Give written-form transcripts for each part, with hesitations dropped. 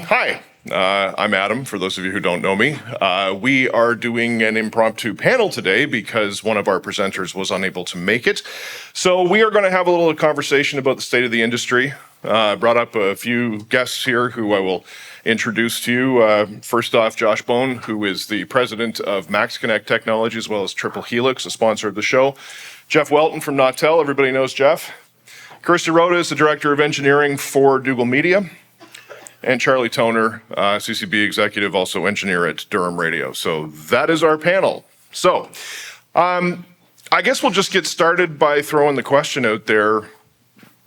Hi, I'm Adam, for those of you who don't know me. We are doing an impromptu panel today because one of our presenters was unable to make it. So we are going to have a little conversation about the state of the industry. Brought up a few guests here who I will introduce to you. First off, Josh Bohn, who is the president of MaxxKonnect Technology, as well as Triple Helix, a sponsor of the show. Jeff Welton from Nautel, everybody knows Jeff. Dorota is the director of engineering for Dougall Media. And Charlie Toner, CCBE executive, also engineer at Durham Radio. So that is our panel. So I guess we'll just get started by throwing the question out there.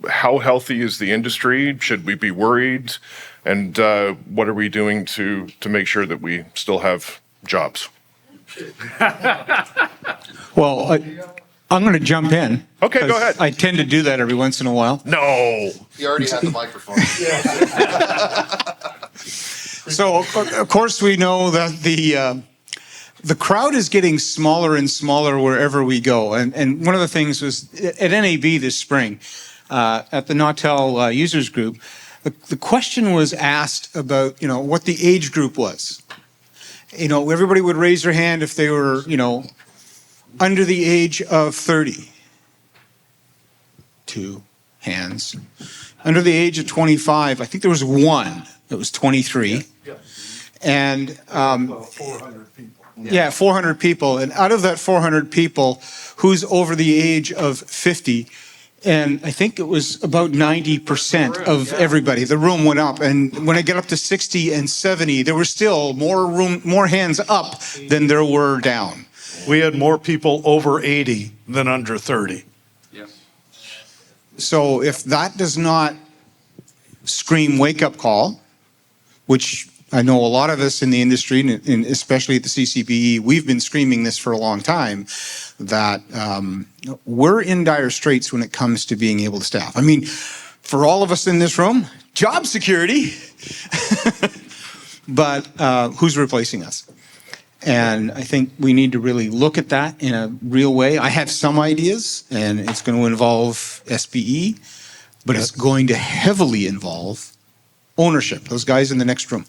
How healthy is the industry? Should we be worried? And what are we doing to make sure that we still have jobs? Well, I'm going to jump in. Okay, go ahead. I tend to do that every once in a while. No. You already have the microphone. So, of course, we know that the crowd is getting smaller and smaller wherever we go. And one of the things was at NAB this spring, at the Nautel users group, the question was asked about, what the age group was. Everybody would raise their hand if they were, under the age of 30. 2 hands. Under the age of 25, I think there was one that was 23. Yeah. And 400 people. Yeah, 400 people. And out of that 400 people, who's over the age of 50? And I think it was about 90% of everybody. The room went up. And when I get up to 60 and 70, there were still more hands up than there were down. We had more people over 80 than under 30. Yes. So if that does not scream wake-up call, which I know a lot of us in the industry, and especially at the CCBE, we've been screaming this for a long time, that we're in dire straits when it comes to being able to staff. I mean, for all of us in this room, job security, but who's replacing us? And I think we need to really look at that in a real way. I have some ideas, and it's going to involve SBE, but it's going to heavily involve ownership, those guys in the next room.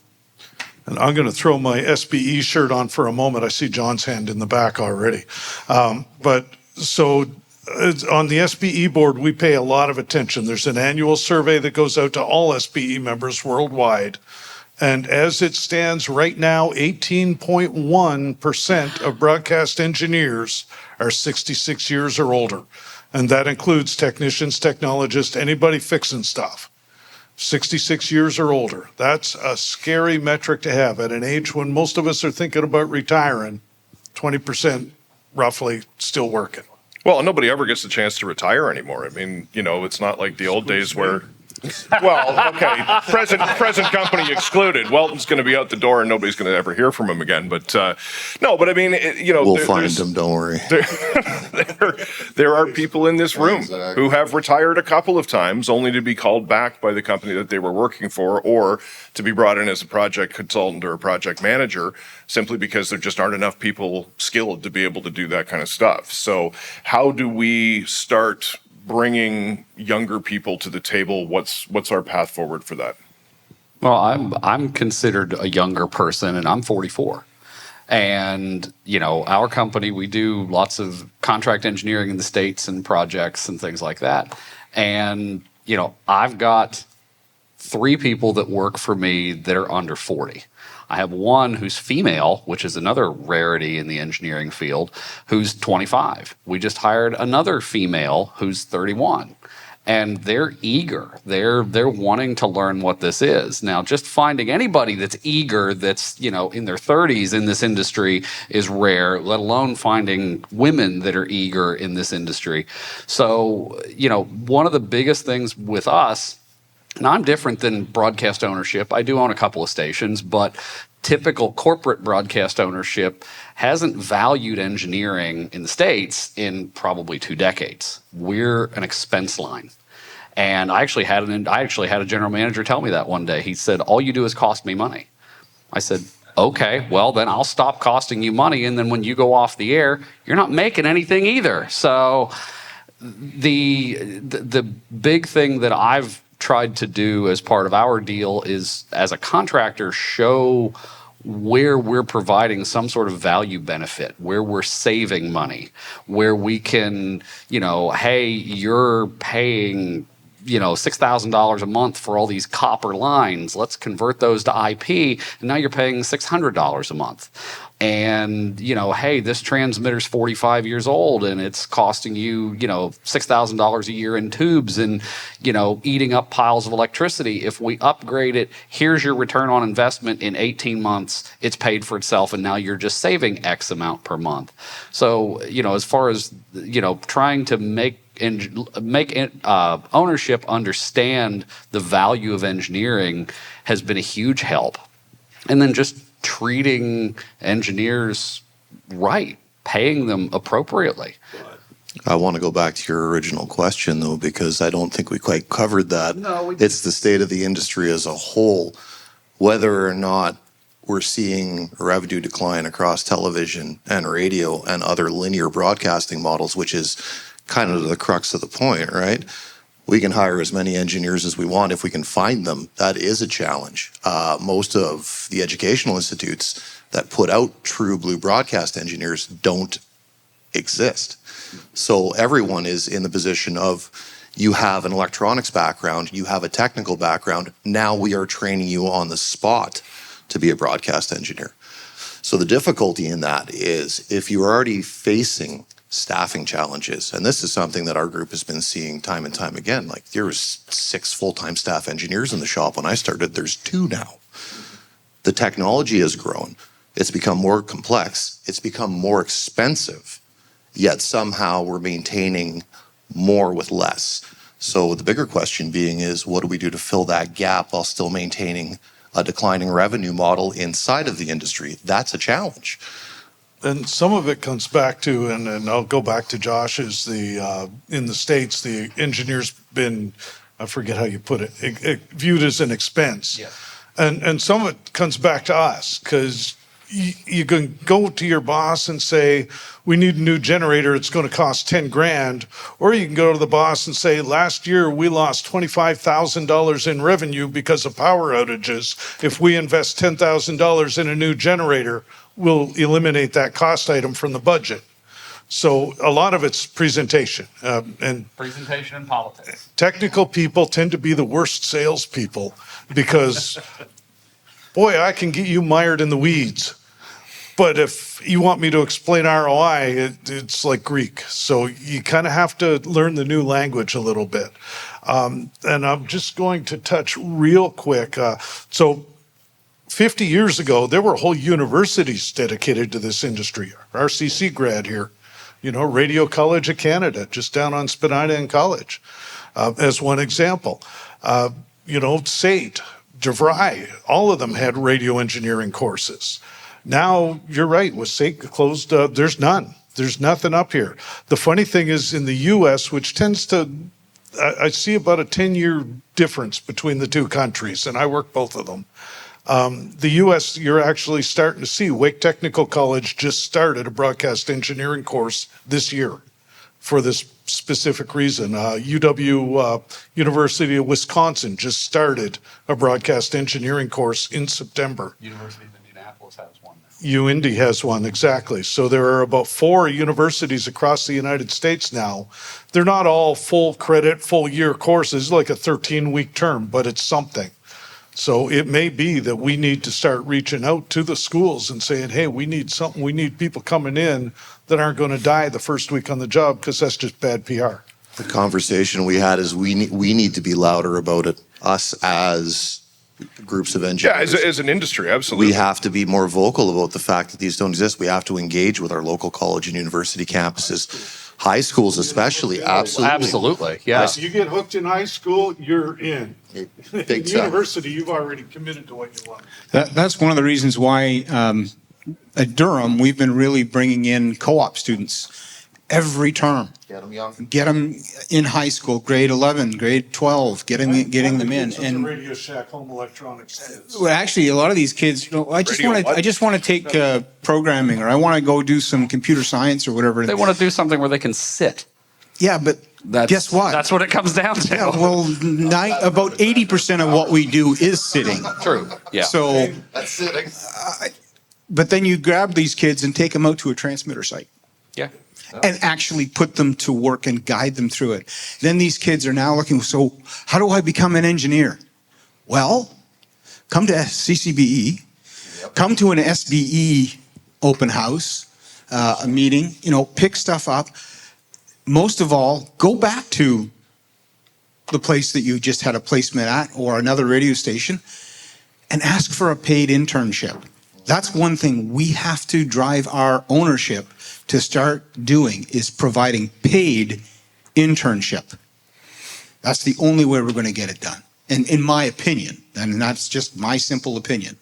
And I'm going to throw my SBE shirt on for a moment. I see John's hand in the back already. On the SBE board, we pay a lot of attention. There's an annual survey that goes out to all SBE members worldwide. And as it stands right now, 18.1% of broadcast engineers are 66 years or older. And that includes technicians, technologists, anybody fixing stuff. 66 years or older. That's a scary metric to have at an age when most of us are thinking about retiring, 20% roughly still working. Well, nobody ever gets the chance to retire anymore. I mean, it's not like the old days where... Well, okay, present company excluded. Welton's going to be out the door and nobody's going to ever hear from him again. But no, but I mean, we'll find him, don't worry. There are people in this room who have retired a couple of times only to be called back by the company that they were working for, or to be brought in as a project consultant or a project manager, simply because there just aren't enough people skilled to be able to do that kind of stuff. So how do we start bringing younger people to the table? What's our path forward for that? Well, I'm considered a younger person, and I'm 44. And our company, we do lots of contract engineering in the States and projects and things like that. And I've got 3 people that work for me that are under 40. I have one who's female, which is another rarity in the engineering field, who's 25. We just hired another female who's 31. And they're eager. They're wanting to learn what this is. Now, just finding anybody that's eager, that's, in their 30s in this industry is rare, let alone finding women that are eager in this industry. So, one of the biggest things with us, and I'm different than broadcast ownership. I do own a couple of stations, but typical corporate broadcast ownership hasn't valued engineering in the States in probably 2 decades. We're an expense line. And I actually had a general manager tell me that one day. He said, "All you do is cost me money." I said, "Okay, well, then I'll stop costing you money. And then when you go off the air, you're not making anything either." So the big thing that I've tried to do as part of our deal is, as a contractor, show where we're providing some sort of value benefit, where we're saving money, where we can, hey, you're paying, $6,000 a month for all these copper lines. Let's convert those to IP, and now you're paying $600 a month. And, hey, this transmitter's 45 years old and it's costing you, $6,000 a year in tubes and, eating up piles of electricity. If we upgrade it, here's your return on investment in 18 months. It's paid for itself, and now you're just saving X amount per month. So, as far as, trying to make ownership understand the value of engineering has been a huge help. And then just treating engineers right, paying them appropriately. I want to go back to your original question, though, because I don't think we quite covered that. No, it's the state of the industry as a whole, whether or not we're seeing revenue decline across television and radio and other linear broadcasting models, which is kind of the crux of the point, right? We can hire as many engineers as we want if we can find them. That is a challenge. Most of the educational institutes that put out true blue broadcast engineers don't exist. So everyone is in the position of, you have an electronics background, you have a technical background, now we are training you on the spot to be a broadcast engineer. So the difficulty in that is, if you're already facing staffing challenges, and this is something that our group has been seeing time and time again. Like, there was 6 full-time staff engineers in the shop when I started. There's 2 now. The technology has grown. It's become more complex. It's become more expensive, yet somehow we're maintaining more with less. So the bigger question being is, what do we do to fill that gap while still maintaining a declining revenue model inside of the industry? That's a challenge. And some of it comes back to, and I'll go back to Josh, is in the States, the engineer's been, I forget how you put it, viewed as an expense. Yeah. And some of it comes back to us, because you can go to your boss and say, we need a new generator, it's going to cost 10 grand. Or you can go to the boss and say, last year we lost $25,000 in revenue because of power outages. If we invest $10,000 in a new generator, we'll eliminate that cost item from the budget. So a lot of it's presentation. And Presentation and politics. technical people tend to be the worst salespeople, because, boy, I can get you mired in the weeds. But if you want me to explain ROI, it's like Greek. So you kind of have to learn the new language a little bit. And I'm just going to touch real quick. So 50 years ago, there were whole universities dedicated to this industry. RCC grad here, Radio College of Canada, just down on Spadina and College, as one example. SAIT, DeVry, all of them had radio engineering courses. Now, you're right, with SAIT closed, there's none. There's nothing up here. The funny thing is, in the U.S., which tends to, I see about a 10-year difference between the two countries, and I work both of them. The U.S., you're actually starting to see, Wake Technical College just started a broadcast engineering course this year for this specific reason. UW, University of Wisconsin, just started a broadcast engineering course in September. University of Indianapolis has one now. UIndy has one, exactly. So there are about 4 universities across the United States now. They're not all full credit, full year courses, like a 13-week term, but it's something. So it may be that we need to start reaching out to the schools and saying, hey, we need something. We need people coming in that aren't going to die the first week on the job, because that's just bad PR. The conversation we had is we need to be louder about it, us as groups of engineers. Yeah, as an industry, absolutely. We have to be more vocal about the fact that these don't exist. We have to engage with our local college and university campuses, high schools especially. Absolutely. Absolutely, yeah. If you get hooked in high school, you're in. Big In time. university, you've already committed to what you want. That's one of the reasons why at Durham, we've been really bringing in co-op students every term. Get them young. Get them in high school, grade 11, grade 12, getting them in. And Radio Shack Home Electronics is. Well, actually, a lot of these kids, I just want to take programming, or I want to go do some computer science or whatever. They want to do something where they can sit. Yeah, but Guess what? That's what it comes down to. Yeah, well, about 80% of what we do is sitting. True. Yeah. So, That's sitting. but then you grab these kids and take them out to a transmitter site yeah. and actually put them to work and guide them through it. Then these kids are now looking, so how do I become an engineer? Well, come to CCBE, come to an SBE open house, a meeting, pick stuff up. Most of all, go back to the place that you just had a placement at or another radio station and ask for a paid internship. That's one thing we have to drive our ownership to start doing, is providing paid internship. That's the only way we're going to get it done. And in my opinion, and that's just my simple opinion.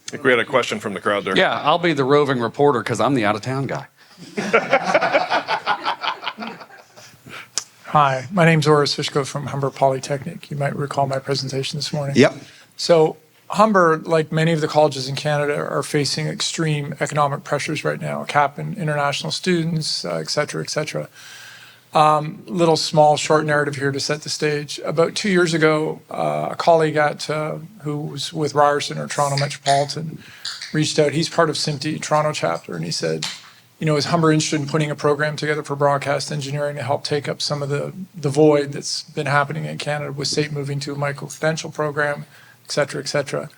I think we had a question from the crowd there. Yeah, I'll be the roving reporter because I'm the out-of-town guy. Hi, my name's Oris Fishko from Humber Polytechnic. You might recall my presentation this morning. Yep. So Humber, like many of the colleges in Canada, are facing extreme economic pressures right now, a cap in international students, et cetera, et cetera. Little small short narrative here to set the stage. About 2 years ago, a colleague who was with Ryerson or Toronto Metropolitan reached out. He's part of SIMTE Toronto chapter, and he said, is Humber interested in putting a program together for broadcast engineering to help take up some of the void that's been happening in Canada with SAIT moving to a micro-credential program, et cetera, et cetera.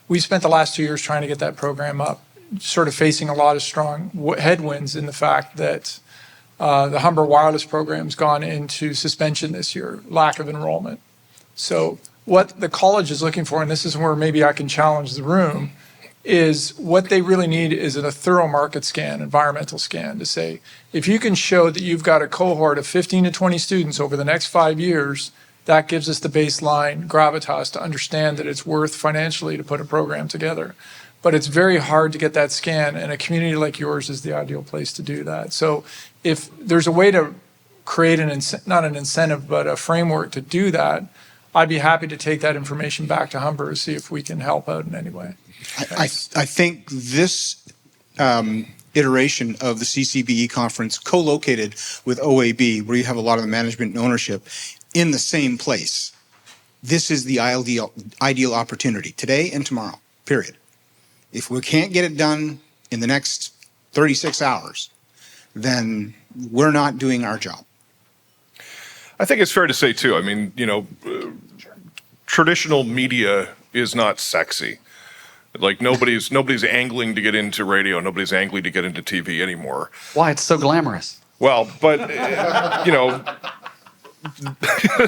We spent the last 2 years trying to get that program up, sort of facing a lot of strong headwinds in the fact that the Humber Wireless program's gone into suspension this year, lack of enrollment. So what the college is looking for, and this is where maybe I can challenge the room, is what they really need is a thorough market scan, environmental scan, to say, if you can show that you've got a cohort of 15 to 20 students over the next 5 years, that gives us the baseline gravitas to understand that it's worth financially to put a program together. But it's very hard to get that scan, and a community like yours is the ideal place to do that. So if there's a way to create not an incentive, but a framework to do that, I'd be happy to take that information back to Humber to see if we can help out in any way. I think this iteration of the CCBE conference, co-located with OAB, where you have a lot of the management and ownership in the same place, this is the ideal opportunity today and tomorrow, period. If we can't get it done in the next 36 hours, then we're not doing our job. I think it's fair to say, too, I mean, traditional media is not sexy. Like nobody's angling to get into radio. Nobody's angling to get into TV anymore. Why? It's so glamorous. Well, but,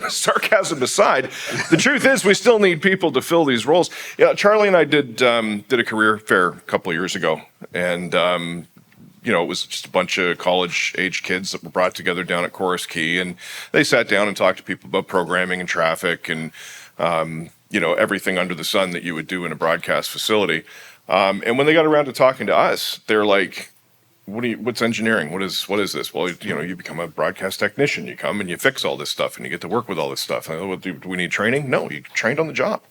sarcasm aside, the truth is we still need people to fill these roles. Yeah, Charlie and I did a career fair a couple of years ago, and it was just a bunch of college-age kids that were brought together down at Chorus Key, and they sat down and talked to people about programming and traffic and everything under the sun that you would do in a broadcast facility. And when they got around to talking to us, they're like, what's engineering? What is this? Well, you become a broadcast technician. You come and you fix all this stuff and you get to work with all this stuff. And do we need training? No, you trained on the job.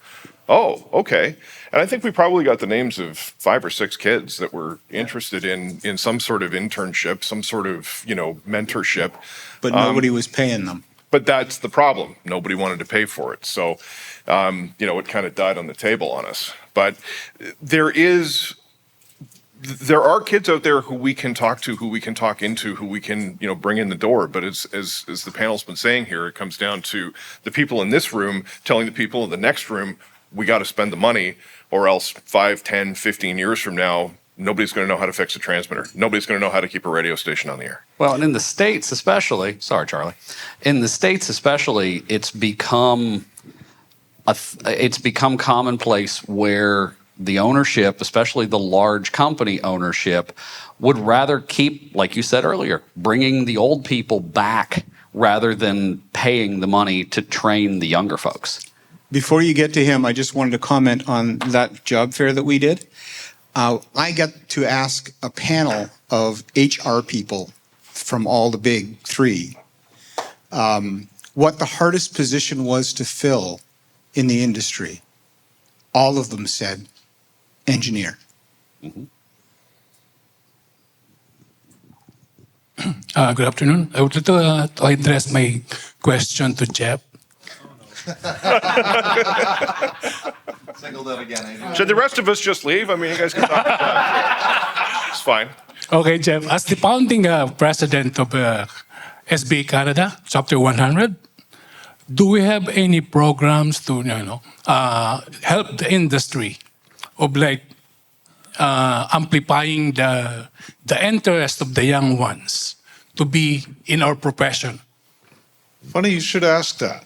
Oh, okay. And I think we probably got the names of 5 or 6 kids that were interested in some sort of internship, some sort of, mentorship. But nobody was paying them. But that's the problem. Nobody wanted to pay for it. So, it kind of died on the table on us. But there are kids out there who we can talk to, who we can talk into, who we can, bring in the door. But as the panel's been saying here, it comes down to the people in this room telling the people in the next room, we got to spend the money, or else 5, 10, 15 years from now, nobody's going to know how to fix a transmitter. Nobody's going to know how to keep a radio station on the air. Well, and in the States especially, sorry, Charlie, in the States especially, it's become commonplace where the ownership, especially the large company ownership, would rather keep, like you said earlier, bringing the old people back rather than paying the money to train the younger folks. Before you get to him, I just wanted to comment on that job fair that we did. I got to ask a panel of HR people from all the big 3 what the hardest position was to fill in the industry. All of them said engineer. Mm-hmm. Good afternoon. I would like to address my question to Jeff. Singled out again. Should the rest of us just leave? I mean, you guys can talk. It's fine. Okay, Jeff, as the founding president of SB Canada, Chapter 100, do we have any programs to help the industry of like amplifying the interest of the young ones to be in our profession? Funny you should ask that.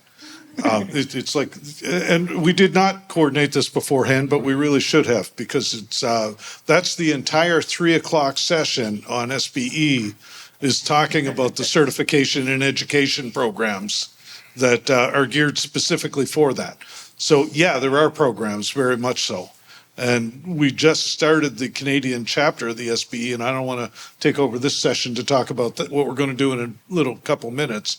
It's like, and we did not coordinate this beforehand, but we really should have, because that's the entire 3 o'clock session on SBE is talking about the certification and education programs that are geared specifically for that. So yeah, there are programs, very much so. And we just started the Canadian chapter of the SBE, and I don't want to take over this session to talk about what we're going to do in a little couple minutes.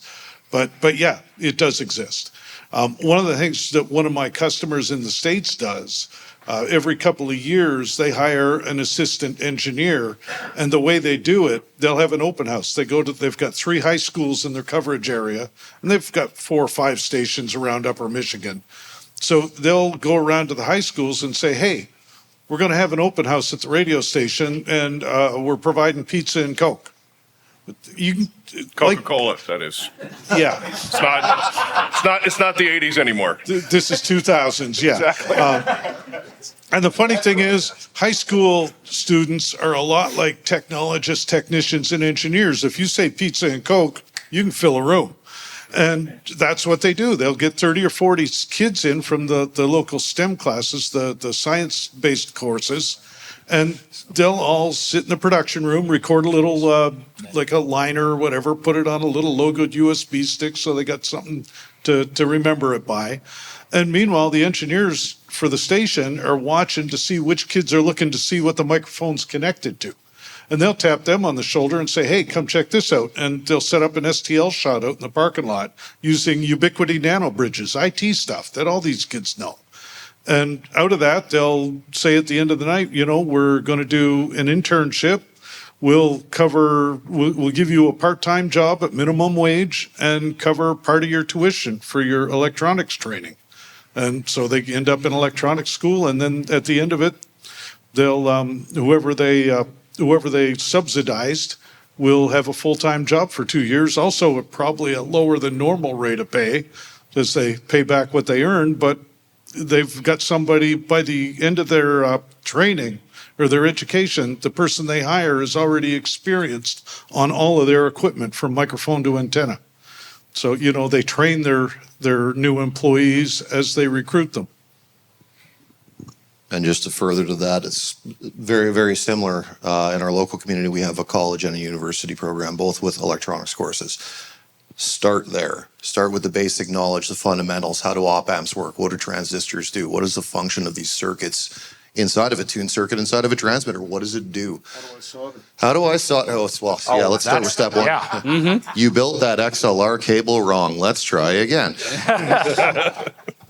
But yeah, it does exist. One of the things that one of my customers in the States does, every couple of years, they hire an assistant engineer, and the way they do it, they'll have an open house. They've got 3 high schools in their coverage area, and they've got 4 or 5 stations around Upper Michigan. So they'll go around to the high schools and say, hey, we're going to have an open house at the radio station, and we're providing pizza and Coke. You can, Coca-Cola, that is. Yeah. It's not the 80s anymore. This is 2000s, yeah. Exactly. And the funny thing is, high school students are a lot like technologists, technicians, and engineers. If you say pizza and Coke, you can fill a room. And that's what they do. They'll get 30 or 40 kids in from the local STEM classes, the science-based courses, and they'll all sit in the production room, record a little, like a liner or whatever, put it on a little logoed USB stick so they got something to remember it by. And meanwhile, the engineers for the station are watching to see which kids are looking to see what the microphone's connected to. And they'll tap them on the shoulder and say, hey, come check this out. And they'll set up an STL shot out in the parking lot using Ubiquity nano bridges, IT stuff that all these kids know. And out of that, they'll say at the end of the night, we're going to do an internship. We'll give you a part-time job at minimum wage and cover part of your tuition for your electronics training. And so they end up in electronics school. And then at the end of it, they'll, whoever they subsidized will have a full-time job for 2 years, also at probably a lower than normal rate of pay, as they pay back what they earn, but they've got somebody by the end of their training or their education, the person they hire is already experienced on all of their equipment from microphone to antenna. So, they train their new employees as they recruit them. And just to further to that, it's very, very similar. In our local community, we have a college and a university program, both with electronics courses. Start there. Start with the basic knowledge, the fundamentals. How do op amps work? What do transistors do? What is the function of these circuits inside of a tuned circuit, inside of a transmitter? What does it do? How do I solder? Let's start with step 1. Yeah. Mm-hmm. You built that XLR cable wrong. Let's try again.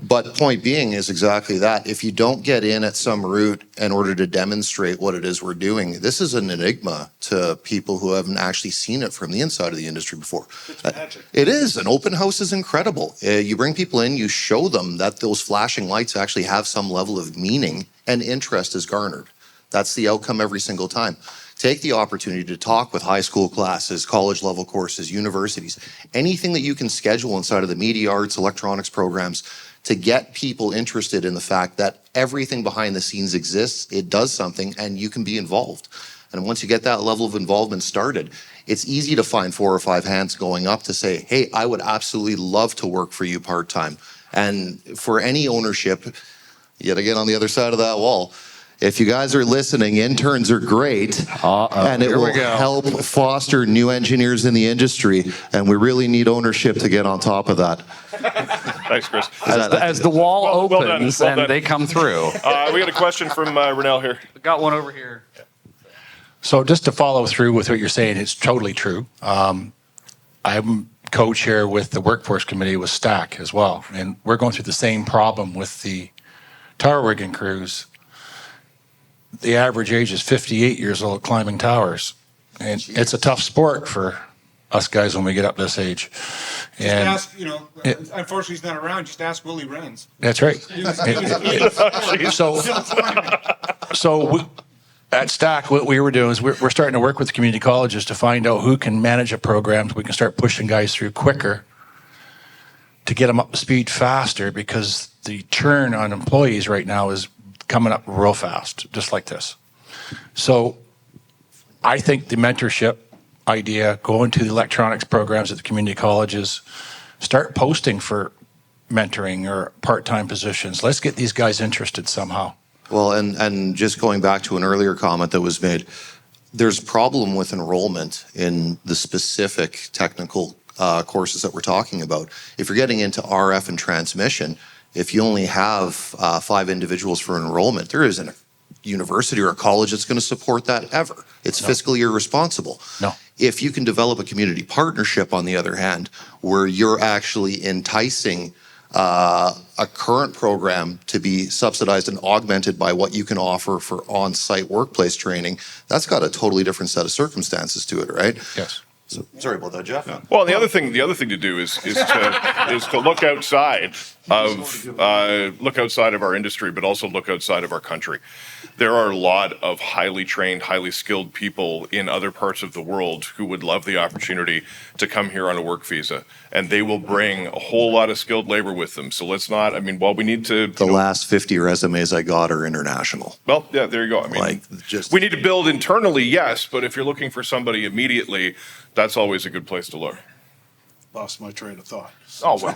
But point being is exactly that. If you don't get in at some route in order to demonstrate what it is we're doing, this is an enigma to people who haven't actually seen it from the inside of the industry before. It's magic. It is. An open house is incredible. You bring people in, you show them that those flashing lights actually have some level of meaning, and interest is garnered. That's the outcome every single time. Take the opportunity to talk with high school classes, college level courses, universities, anything that you can schedule inside of the media arts, electronics programs to get people interested in the fact that everything behind the scenes exists, it does something, and you can be involved. And once you get that level of involvement started, it's easy to find 4 or 5 hands going up to say, hey, I would absolutely love to work for you part-time. And for any ownership, yet again on the other side of that wall, if you guys are listening, interns are great, and it will help foster new engineers in the industry, and we really need ownership to get on top of that. Thanks, Chris. As the wall opens well done. and they come through. We got a question from Renell here. Got one over here. So just to follow through with what you're saying, it's totally true. I'm co-chair with the workforce committee with STAC as well, and we're going through the same problem with the tower rigging crews. The average age is 58 years old climbing towers, and it's a tough sport for us guys when we get up this age. Just And ask, unfortunately he's not around, just ask Willie Renz. that's right. At Stack, what we were doing is we're starting to work with the community colleges to find out who can manage a program so we can start pushing guys through quicker to get them up to speed faster, because the churn on employees right now is coming up real fast, just like this. So I think the mentorship idea, go into the electronics programs at the community colleges, start posting for mentoring or part-time positions. Let's get these guys interested somehow. Well, and just going back to an earlier comment that was made, there's a problem with enrollment in the specific technical courses that we're talking about. If you're getting into RF and transmission, if you only have 5 individuals for enrollment, there isn't a university or a college that's going to support that ever. It's fiscally irresponsible. No. If you can develop a community partnership, on the other hand, where you're actually enticing a current program to be subsidized and augmented by what you can offer for on-site workplace training, that's got a totally different set of circumstances to it, right? Yes. So, sorry about that, Jeff. Well, the other thing to do is to look outside of our industry, but also look outside of our country. There are a lot of highly trained, highly skilled people in other parts of the world who would love the opportunity to come here on a work visa, and they will bring a whole lot of skilled labor with them. So let's not. I mean, while we need to, The last 50 resumes I got are international. well, yeah, there you go. I mean, we need to build internally, yes, but if you're looking for somebody immediately, that's always a good place to look. Lost my train of thought. Oh, well.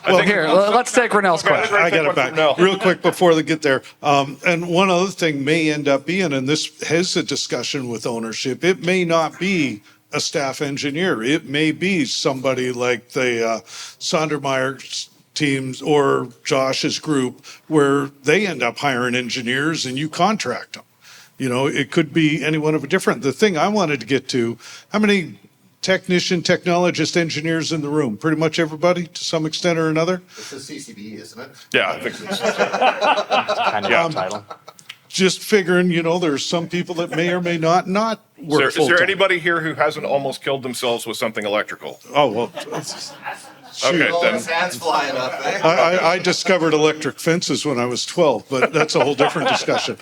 Well, here, let's take Renell's question. I got it back real quick before they get there. And one other thing may end up being, and this has a discussion with ownership, it may not be a staff engineer. It may be somebody like the Sondermeyer's teams or Josh's group, where they end up hiring engineers and you contract them. It could be any one of a different. The thing I wanted to get to, how many technician, technologist, engineers in the room? Pretty much everybody to some extent or another? It's the CCBE, isn't it? Yeah, I think so. Kind of the title. Just figuring, there's some people that may or may not work Is full there time. anybody here who hasn't almost killed themselves with something electrical? Oh, well, Okay, then. hands flying up, eh? I discovered electric fences when I was 12, but that's a whole different discussion.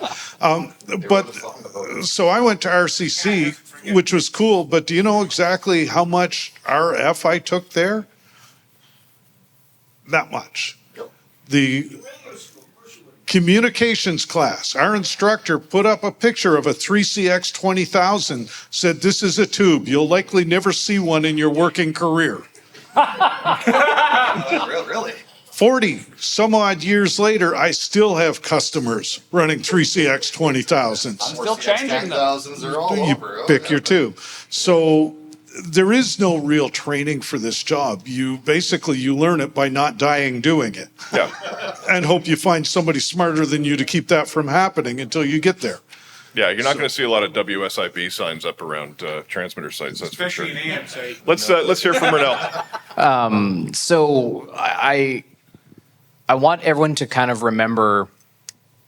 So I went to RCC, which was cool, but do you know exactly how much RF I took there? That much. The communications class, our instructor put up a picture of a 3CX 20,000, said, "This is a tube. You'll likely never see one in your working career." Really? 40 some odd years later, I still have customers running 3CX 20,000s. Still changing them. Thousands are all You over. pick your two. So there is no real training for this job. You learn it by not dying doing it, Yeah. and hope you find somebody smarter than you to keep that from happening until you get there. Yeah, you're not going to see a lot of WSIB signs up around transmitter sites, that's for sure. Especially in AM site. Let's hear from Renell. So I want everyone to kind of remember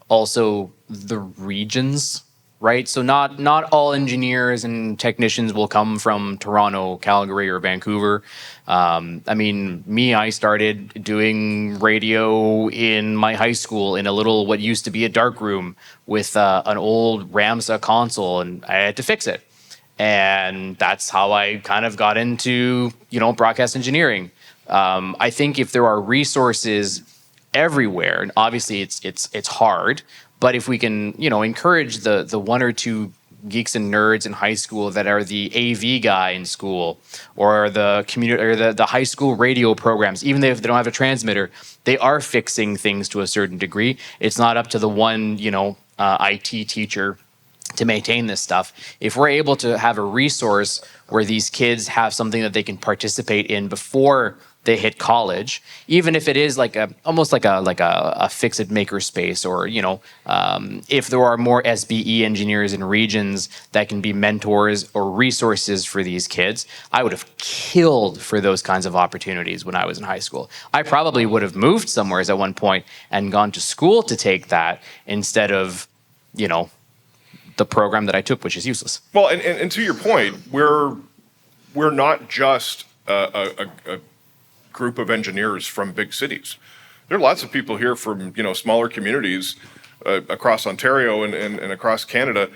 also the regions, right? So not all engineers and technicians will come from Toronto, Calgary, or Vancouver. I started doing radio in my high school in a little, what used to be a dark room with an old Ramsa console, and I had to fix it. And that's how I kind of got into, broadcast engineering. I think if there are resources everywhere, and obviously it's hard, but if we can, encourage the one or two geeks and nerds in high school that are the AV guy in school, or the community, or the high school radio programs, even if they don't have a transmitter, they are fixing things to a certain degree. It's not up to the one, IT teacher to maintain this stuff. If we're able to have a resource where these kids have something that they can participate in before they hit college, even if it is almost like a fix-it maker space, or if there are more SBE engineers in regions that can be mentors or resources for these kids, I would have killed for those kinds of opportunities when I was in high school. I probably would have moved somewhere at one point and gone to school to take that instead of the program that I took, which is useless. Well, and to your point, we're not just a group of engineers from big cities. There are lots of people here from, smaller communities across Ontario and across Canada.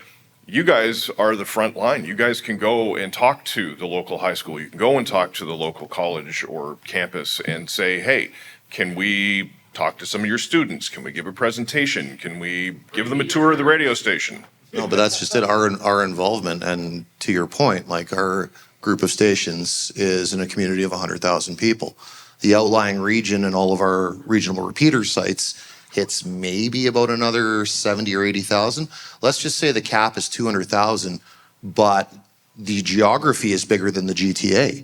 You guys are the front line. You guys can go and talk to the local high school. You can go and talk to the local college or campus and say, hey, can we talk to some of your students? Can we give a presentation? Can we give them a tour of the radio station? No, but that's just it. Our involvement, and to your point, like our group of stations is in a community of 100,000 people. The outlying region and all of our regional repeater sites hits maybe about another 70 or 80,000. Let's just say the cap is 200,000, but the geography is bigger than the GTA.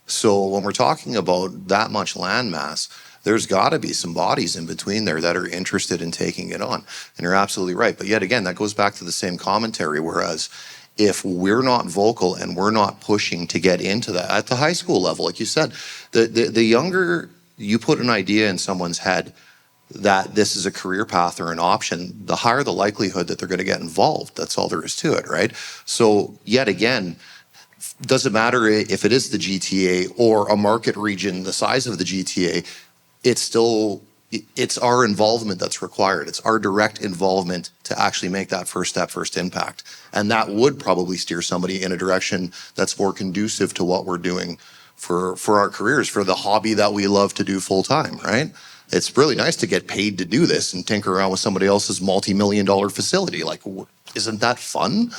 So when we're talking about that much land mass, there's got to be some bodies in between there that are interested in taking it on. And you're absolutely right. But yet again, that goes back to the same commentary, whereas if we're not vocal and we're not pushing to get into that at the high school level, like you said, the younger you put an idea in someone's head that this is a career path or an option, the higher the likelihood that they're going to get involved. That's all there is to it, right? So yet again, doesn't matter if it is the GTA or a market region the size of the GTA, it's our involvement that's required. It's our direct involvement to actually make that first step, first impact. And that would probably steer somebody in a direction that's more conducive to what we're doing for our careers, for the hobby that we love to do full time, right? It's really nice to get paid to do this and tinker around with somebody else's multi-million-dollar facility. Like, isn't that fun?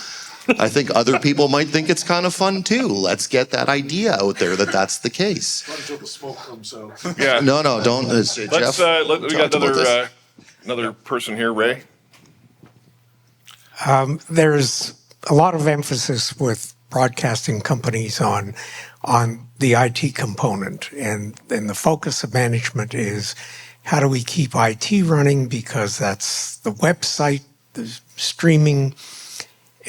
I think other people might think it's kind of fun too. Let's get that idea out there that that's the case. Not until the smoke comes out. Yeah. No, don't. Let's, Jeff, we got talked about this. another person here, Ray. There's a lot of emphasis with broadcasting companies on the IT component, and the focus of management is how do we keep IT running, because that's the website, the streaming,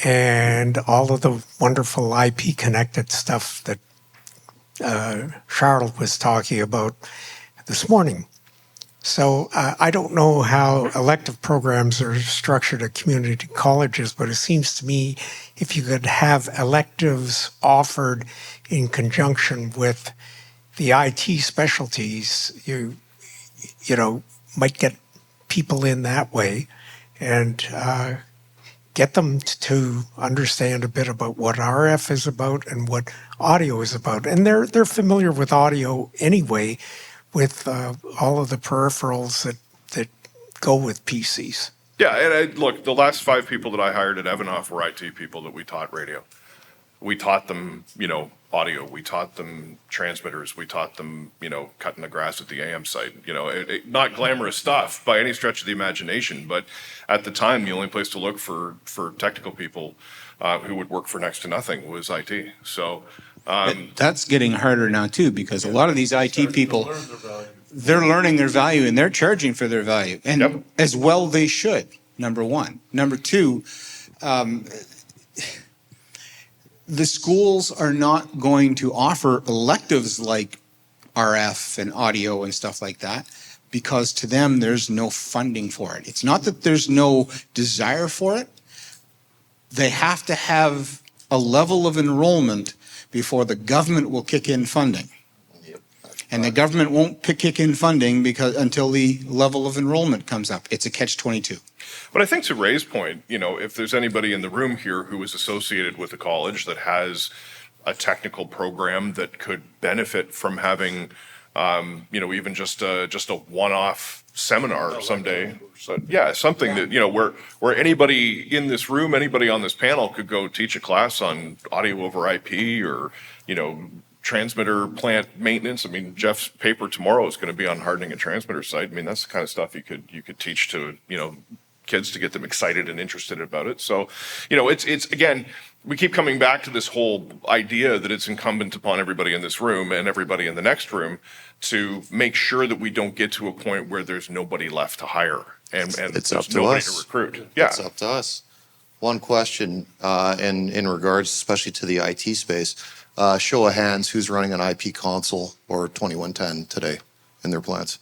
and all of the wonderful IP connected stuff that Charles was talking about this morning. So I don't know how elective programs are structured at community colleges, but it seems to me if you could have electives offered in conjunction with the IT specialties, you might get people in that way and get them to understand a bit about what RF is about and what audio is about. And they're familiar with audio anyway, with all of the peripherals that go with PCs. Yeah, and look, the last 5 people that I hired at Evanoff were IT people that we taught radio. We taught them, audio. We taught them transmitters. We taught them, cutting the grass at the AM site. Not glamorous stuff by any stretch of the imagination, but at the time, the only place to look for technical people who would work for next to nothing was IT. So That's getting harder now too, because a lot of these IT people, they're learning their value and they're charging for their value, and as well they should, number one. Number two, the schools are not going to offer electives like RF and audio and stuff like that, because to them there's no funding for it. It's not that there's no desire for it. They have to have a level of enrollment before the government will kick in funding. And the government won't kick in funding until the level of enrollment comes up. It's a catch-22. But I think to Ray's point, if there's anybody in the room here who is associated with a college that has a technical program that could benefit from having, even just a one-off seminar someday. So yeah, something that, where anybody in this room, anybody on this panel could go teach a class on audio over IP or, transmitter plant maintenance. I mean, Jeff's paper tomorrow is going to be on hardening a transmitter site. I mean, that's the kind of stuff you could teach to, kids to get them excited and interested about it. So, it's again, we keep coming back to this whole idea that it's incumbent upon everybody in this room and everybody in the next room to make sure that we don't get to a point where there's nobody left to hire and it's there's up to nobody us. to recruit. Yeah. It's up to us. One question, in regards, especially to the IT space, show of hands, who's running an IP console or 2110 today in their plants?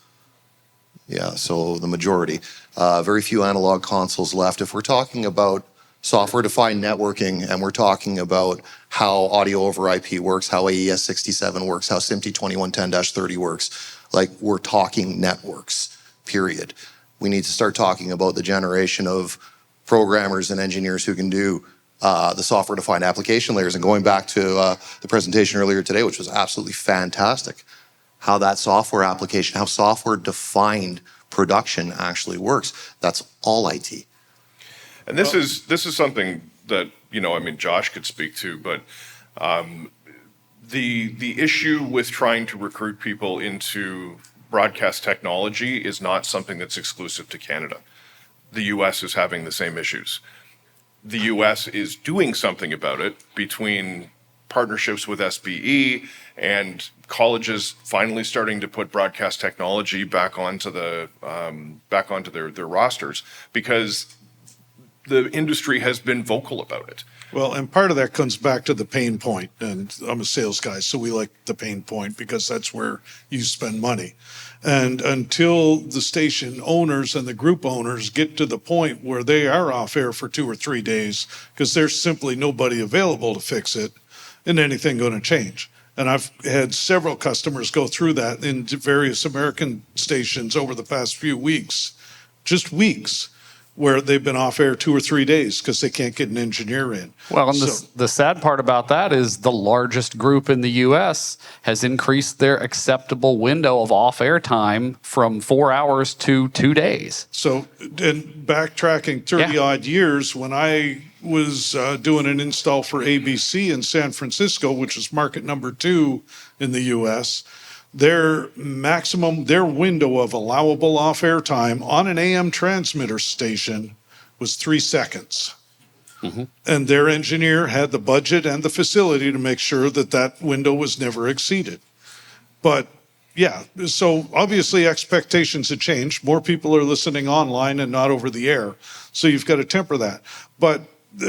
Yeah, so the majority. Very few analog consoles left. If we're talking about software-defined networking, and we're talking about how audio over IP works, how AES 67 works, how SMPTE 2110-30 works. Like, we're talking networks, period. We need to start talking about the generation of programmers and engineers who can do the software-defined application layers. And going back to the presentation earlier today, which was absolutely fantastic, how that software application, how software-defined production actually works. That's all IT. And this is something that, I mean, Josh could speak to, but the issue with trying to recruit people into broadcast technology is not something that's exclusive to Canada. The US is having the same issues. The US is doing something about it between partnerships with SBE and colleges finally starting to put broadcast technology back onto their rosters, because the industry has been vocal about it. Well, and part of that comes back to the pain point, and I'm a sales guy, so we like the pain point because that's where you spend money. And until the station owners and the group owners get to the point where they are off air for 2 or 3 days because there's simply nobody available to fix it, and anything going to change. And I've had several customers go through that in various American stations over the past few weeks, just weeks, where they've been off air 2 or 3 days because they can't get an engineer in. Well, and the sad part about that is the largest group in the U.S. has increased their acceptable window of off-air time from 4 hours to 2 days. So, and backtracking 30 odd years, when I was doing an install for ABC in San Francisco, which is market number 2 in the U.S., their window of allowable off-air time on an AM transmitter station was 3 seconds. Mm-hmm. And their engineer had the budget and the facility to make sure that that window was never exceeded. But yeah, so obviously expectations have changed. More people are listening online and not over the air. So you've got to temper that. But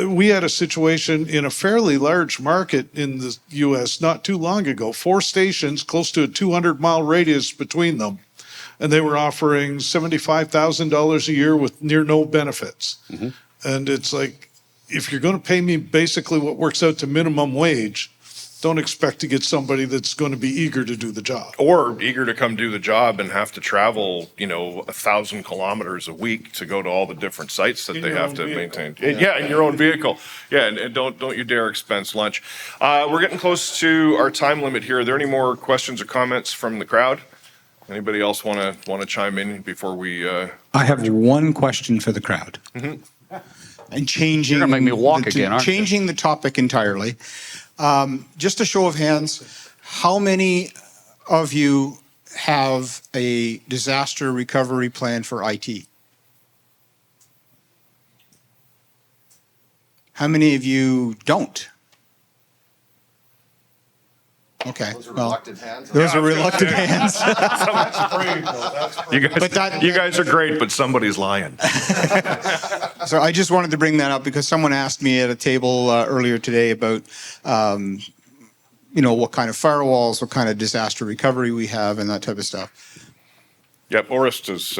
we had a situation in a fairly large market in the U.S. not too long ago, 4 stations, close to a 200-mile radius between them, and they were offering $75,000 a year with near no benefits. Mm-hmm. And it's like, if you're going to pay me basically what works out to minimum wage, don't expect to get somebody that's going to be eager to do the job. Or eager to come do the job and have to travel, 1,000 kilometers a week to go to all the different sites that they have to maintain. Yeah, in your own vehicle. Yeah, and don't you dare expense lunch. We're getting close to our time limit here. Are there any more questions or comments from the crowd? Anybody else want to chime in before we? I have one question for the crowd. Mm-hmm. And changing. You're gonna make me walk again, aren't you? Changing the topic entirely. Just a show of hands, how many of you have a disaster recovery plan for IT? How many of you don't? Okay. Those are reluctant hands. Those are reluctant hands. You guys are great, but somebody's lying. So I just wanted to bring that up because someone asked me at a table earlier today about, what kind of firewalls, what kind of disaster recovery we have, and that type of stuff. Yep, Orist is.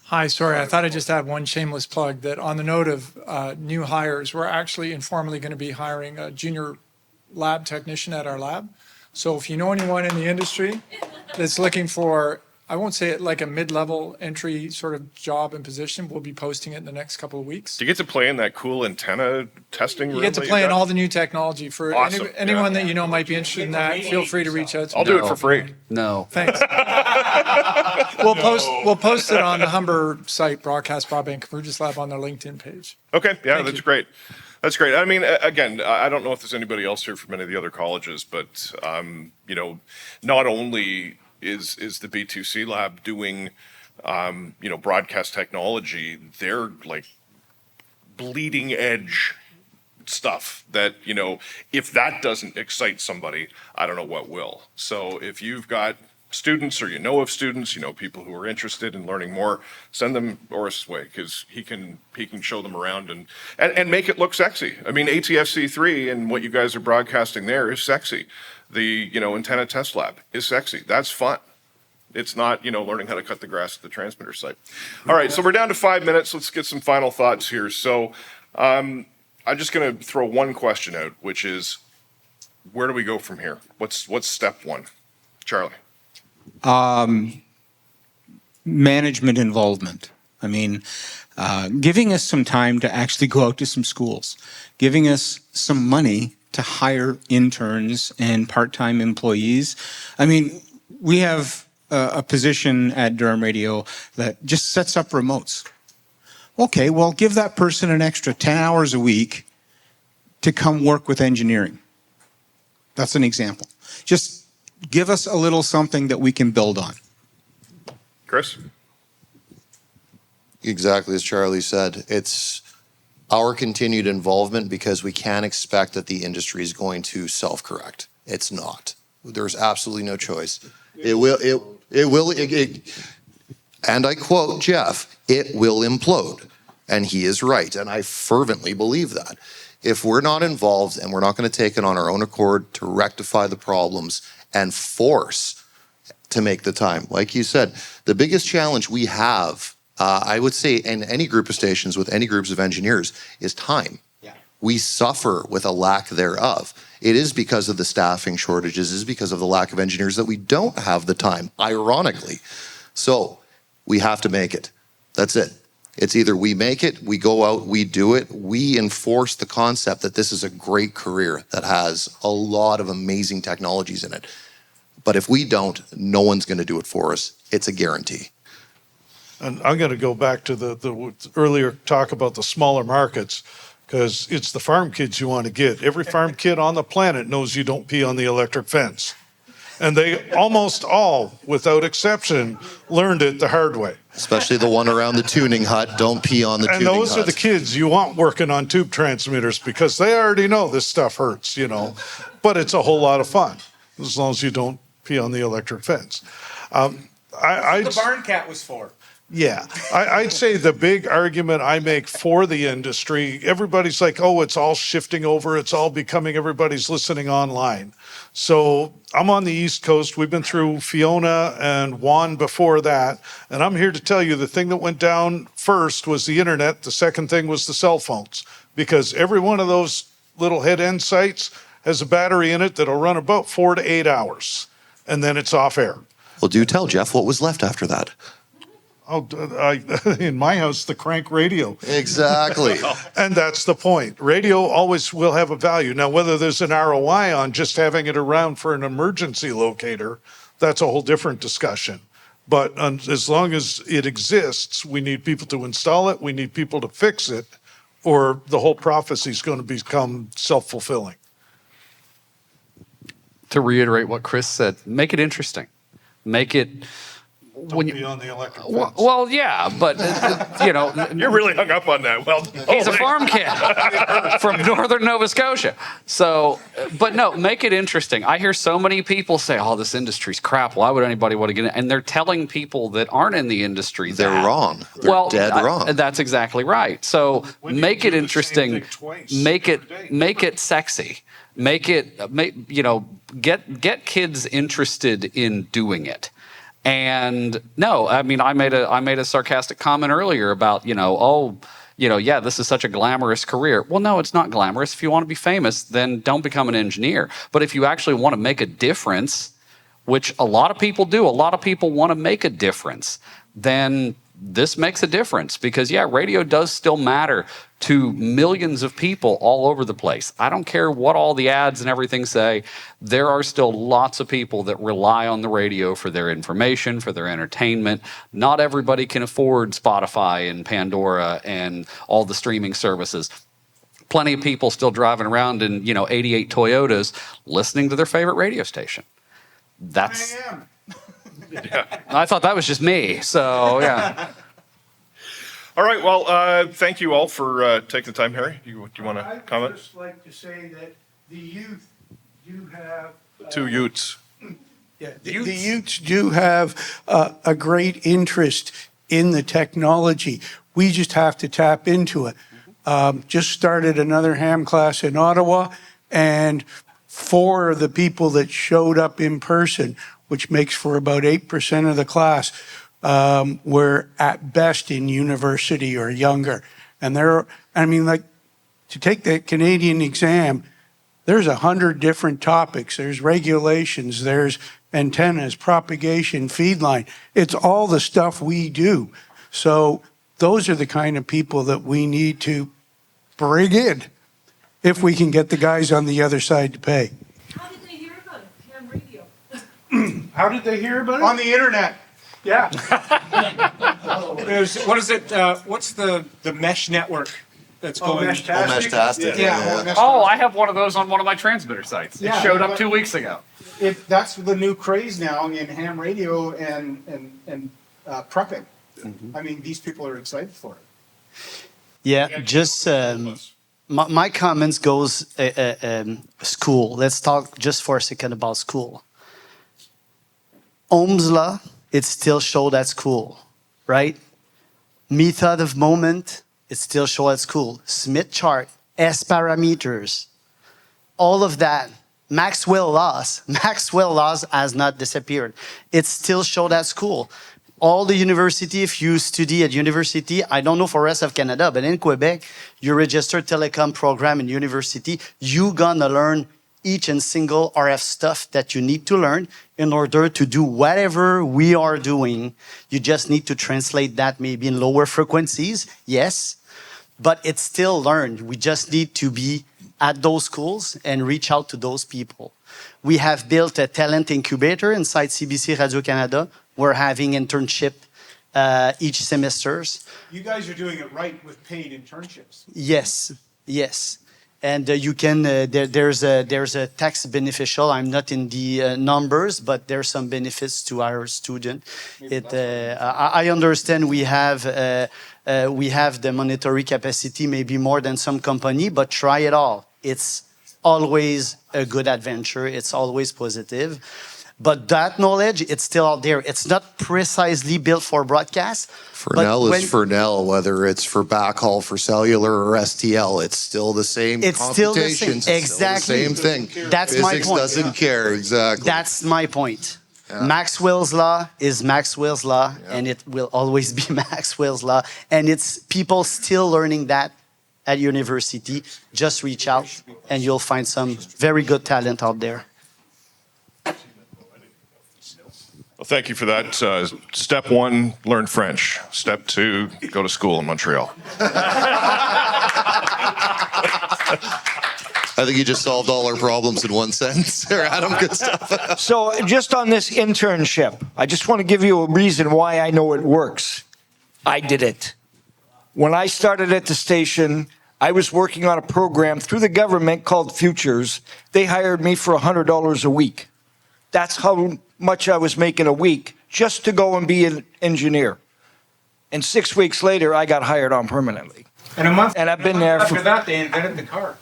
Hi, sorry, I thought I'd just add one shameless plug that on the note of new hires, we're actually informally going to be hiring a junior lab technician at our lab. So if you know anyone in the industry that's looking for, I won't say it like a mid-level entry sort of job and position, we'll be posting it in the next couple of weeks. Do you get to play in that cool antenna testing room? You get to play in all the new technology. For awesome. anyone that you know might be interested in that, feel free to reach out to me. I'll do it for free. No. Thanks. We'll post it on the Humber site, Broadcast Broadband Convergence Lab, on their LinkedIn page. Okay, yeah, Thank that's you. great. That's great. I mean, again, I don't know if there's anybody else here from any of the other colleges, but not only is the B2C lab doing broadcast technology, they're like bleeding edge stuff that, if that doesn't excite somebody, I don't know what will. So if you've got students or of students, people who are interested in learning more, send them Oris's way, because he can show them around and make it look sexy. I mean, ATSC3 and what you guys are broadcasting there is sexy. The antenna test lab is sexy. That's fun. It's not, learning how to cut the grass at the transmitter site. All right, so we're down to 5 minutes. Let's get some final thoughts here. So I'm just going to throw one question out, which is, where do we go from here? What's step one? Charlie? Management involvement. I mean, giving us some time to actually go out to some schools, giving us some money to hire interns and part-time employees. I mean, we have a position at Durham Radio that just sets up remotes. Okay, well, give that person an extra 10 hours a week to come work with engineering. That's an example. Just give us a little something that we can build on. Chris? Exactly as Charlie said, it's our continued involvement because we can't expect that the industry is going to self-correct. It's not. There's absolutely no choice. It will, and I quote Jeff, it will implode. And he is right, and I fervently believe that. If we're not involved and we're not going to take it on our own accord to rectify the problems and force to make the time, like you said, the biggest challenge we have, I would say, in any group of stations with any groups of engineers, is time. Yeah. We suffer with a lack thereof. It is because of the staffing shortages, it is because of the lack of engineers that we don't have the time, ironically. So we have to make it. That's it. It's either we make it, we go out, we do it, we enforce the concept that this is a great career that has a lot of amazing technologies in it. But if we don't, no one's going to do it for us. It's a guarantee. And I'm going to go back to the earlier talk about the smaller markets, because it's the farm kids you want to get. Every farm kid on the planet knows you don't pee on the electric fence. And they almost all, without exception, learned it the hard way. Especially the one around the tuning hut. Don't pee on the tuning hut. And those are the kids you want working on tube transmitters because they already know this stuff hurts, But it's a whole lot of fun as long as you don't pee on the electric fence. The barn cat was for. Yeah, I'd say the big argument I make for the industry, everybody's like, oh, it's all shifting over. It's all becoming, everybody's listening online. So I'm on the East Coast. We've been through Fiona and Juan before that. And I'm here to tell you the thing that went down first was the internet. The second thing was the cell phones, because every one of those little head end sites has a battery in it that'll run about 4 to 8 hours. And then it's off air. Well, do tell, Jeff, what was left after that? Oh, in my house, the crank radio. Exactly. And that's the point. Radio always will have a value. Now, whether there's an ROI on just having it around for an emergency locator, that's a whole different discussion. But as long as it exists, we need people to install it, we need people to fix it, or the whole prophecy is going to become self-fulfilling. To reiterate what Chris said, make it interesting. Make it... Don't be on the electric fence. Well, yeah, but, You're really hung up on that. Well, he's a farm kid from northern Nova Scotia. So, but no, make it interesting. I hear so many people say, oh, this industry's crap. Why would anybody want to get in? And they're telling people that aren't in the industry They're wrong. They're dead wrong. That's exactly right. So make it interesting. Make it sexy. Get kids interested in doing it. And no, I mean, I made a sarcastic comment earlier about, this is such a glamorous career. Well, no, it's not glamorous. If you want to be famous, then don't become an engineer. But if you actually want to make a difference, which a lot of people do, a lot of people want to make a difference, then this makes a difference because, radio does still matter to millions of people all over the place. I don't care what all the ads and everything say. There are still lots of people that rely on the radio for their information, for their entertainment. Not everybody can afford Spotify and Pandora and all the streaming services. Plenty of people still driving around in, 88 Toyotas listening to their favorite radio station. That's... I thought that was just me, so yeah. All right, well, thank you all for taking the time. Harry, do you want to comment? I'd just like to say that the youth do have... Two Utes. Yeah, the youths do have a great interest in the technology. We just have to tap into it. Just started another ham class in Ottawa, and 4 of the people that showed up in person which makes for about 8% of the class, were at best in university or younger. And to take the Canadian exam, there's 100 different topics. There's regulations, there's antennas, propagation, feed line. It's all the stuff we do. So those are the kind of people that we need to bring in if we can get the guys on the other side to pay. How did they hear about it? Ham radio. How did they hear about it? On the internet. Yeah. What's the mesh network that's going? Meshtastic. Yeah. Oh, I have one of those on one of my transmitter sites. Yeah. It showed up 2 weeks ago. That's the new craze now in ham radio and prepping. I mean, these people are excited for it. Yeah, just my comments goes school. Let's talk just for a second about school. Ohm's law, it's still showed at school, right? Method of moment, it's still showed at school. Smith chart, S parameters, all of that. Maxwell laws has not disappeared. It's still showed at school. All the university, if you study at university, I don't know for the rest of Canada, but in Quebec, you register telecom program in university, you gonna learn each and single RF stuff that you need to learn in order to do whatever we are doing. You just need to translate that maybe in lower frequencies, yes, but it's still learned. We just need to be at those schools and reach out to those people. We have built a talent incubator inside CBC Radio-Canada. We're having internship each semesters. You guys are doing it right with paid internships. Yes, yes. And you can, there's a tax beneficial. I'm not in the numbers, but there's some benefits to our student. I understand we have the monetary capacity, maybe more than some company, but try it all. It's always a good adventure. It's always positive. But that knowledge, it's still out there. It's not precisely built for broadcast. Fernell is Fernell, whether it's for backhaul, for cellular, or STL. It's still the same It's still the same. computations. It's still the Exactly. same thing. That's my Physics point. doesn't care, exactly. That's my point. Maxwell's law is Maxwell's law, and it will always be Maxwell's law. And it's people still learning that at university. Just reach out, and you'll find some very good talent out there. Well, thank you for that. Step one, learn French. Step two, go to school in Montreal. I think you just solved all our problems in one sentence there, Adam. Good stuff. So just on this internship, I just want to give you a reason why I know it works. I did it. When I started at the station, I was working on a program through the government called Futures. They hired me for $100 a week. That's how much I was making a week just to go and be an engineer. And 6 weeks later, I got hired on permanently. And a month And I've been there after for... that, they invented the car.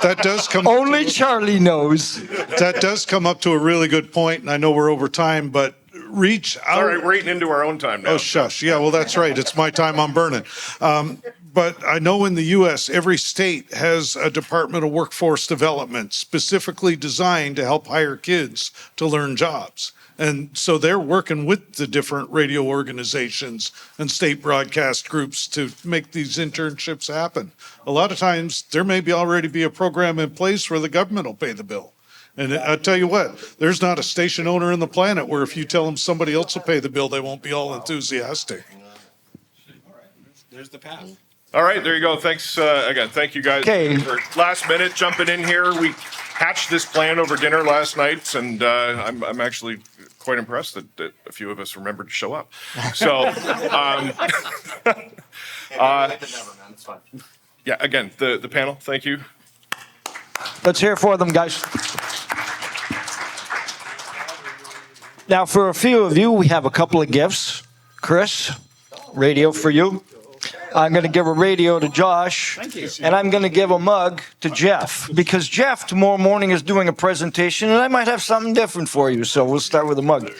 That does come. Only Charlie knows. That does come up to a really good point, and I know we're over time, but reach out. All right, we're eating into our own time now. Oh, shush. Yeah, well, that's right. It's my time I'm burning. But I know in the U.S., every state has a Department of Workforce Development specifically designed to help hire kids to learn jobs. And so they're working with the different radio organizations and state broadcast groups to make these internships happen. A lot of times, there may be already be a program in place where the government will pay the bill. And I tell you what, there's not a station owner in the planet where if you tell them somebody else will pay the bill, they won't be all enthusiastic. There's the path. All right, there you go. Thanks again. Thank you guys Okay. for last minute jumping in here. We hatched this plan over dinner last night, and I'm actually quite impressed that a few of us remembered to show up. So, yeah, again, the panel, thank you. Let's hear it for them, guys. Now, for a few of you, we have a couple of gifts. Chris, radio for you. I'm going to give a radio to Josh. Thank you. And I'm going to give a mug to Jeff, because Jeff tomorrow morning is doing a presentation, and I might have something different for you. So we'll start with a mug.